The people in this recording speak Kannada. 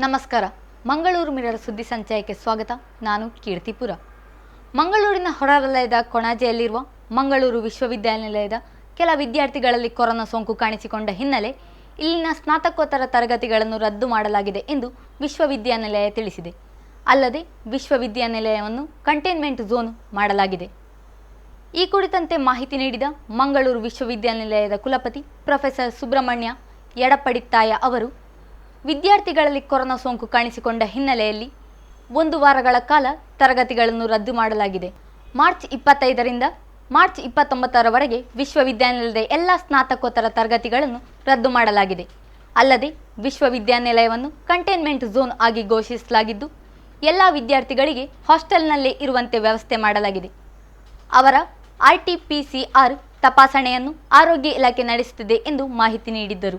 ನಮಸ್ಕಾರ. ಮಂಗಳೂರು ಮಿರರ್ ಸುದ್ದಿ ಸಂಚಯಕ್ಕೆ ಸ್ವಾಗತ. ನಾನು ಕೀರ್ತಿಪುರ. ಮಂಗಳೂರಿನ ಹೊರವಲಯದ ಕೊಣಾಜೆಯಲ್ಲಿರುವ ಮಂಗಳೂರು ವಿಶ್ವವಿದ್ಯಾನಿಲಯದ ಕೆಲ ವಿದ್ಯಾರ್ಥಿಗಳಲ್ಲಿ ಕೊರೋನಾ ಸೋಂಕು ಕಾಣಿಸಿಕೊಂಡ ಹಿನ್ನೆಲೆ ಇಲ್ಲಿನ ಸ್ನಾತಕೋತ್ತರ ತರಗತಿಗಳನ್ನು ರದ್ದು ಮಾಡಲಾಗಿದೆ ಎಂದು ವಿಶ್ವವಿದ್ಯಾನಿಲಯ ತಿಳಿಸಿದೆ. ಅಲ್ಲದೆ ವಿಶ್ವವಿದ್ಯಾನಿಲಯವನ್ನು ಕಂಟೈನ್ಮೆಂಟ್ ಝೋನ್ ಮಾಡಲಾಗಿದೆ. ಈ ಕುರಿತಂತೆ ಮಾಹಿತಿ ನೀಡಿದ ಮಂಗಳೂರು ವಿಶ್ವವಿದ್ಯಾನಿಲಯದ ಕುಲಪತಿ ಪ್ರೊಫೆಸರ್ ಸುಬ್ರಹ್ಮಣ್ಯ ಯಡಪಡಿತ್ತಾಯ ಅವರು, ವಿದ್ಯಾರ್ಥಿಗಳಲ್ಲಿ ಕೊರೋನಾ ಸೋಂಕು ಕಾಣಿಸಿಕೊಂಡ ಹಿನ್ನೆಲೆಯಲ್ಲಿ 1 ವಾರಗಳ ಕಾಲ ತರಗತಿಗಳನ್ನು ರದ್ದು ಮಾಡಲಾಗಿದೆ. ಮಾರ್ಚ್ 25ರಿಂದ ಮಾರ್ಚ್ 29ರವರೆಗೆ ವಿಶ್ವವಿದ್ಯಾನಿಲಯದ ಎಲ್ಲ ಸ್ನಾತಕೋತ್ತರ ತರಗತಿಗಳನ್ನು ರದ್ದು ಮಾಡಲಾಗಿದೆ. ಅಲ್ಲದೆ ವಿಶ್ವವಿದ್ಯಾನಿಲಯವನ್ನು ಕಂಟೈನ್ಮೆಂಟ್ ಝೋನ್ ಆಗಿ ಘೋಷಿಸಲಾಗಿದ್ದು, ಎಲ್ಲ ವಿದ್ಯಾರ್ಥಿಗಳಿಗೆ ಹಾಸ್ಟೆಲ್ನಲ್ಲೇ ಇರುವಂತೆ ವ್ಯವಸ್ಥೆ ಮಾಡಲಾಗಿದೆ. ಅವರ RT-PCR ತಪಾಸಣೆಯನ್ನು ಆರೋಗ್ಯ ಇಲಾಖೆ ನಡೆಸುತ್ತಿದೆ ಎಂದು ಮಾಹಿತಿ ನೀಡಿದ್ದರು.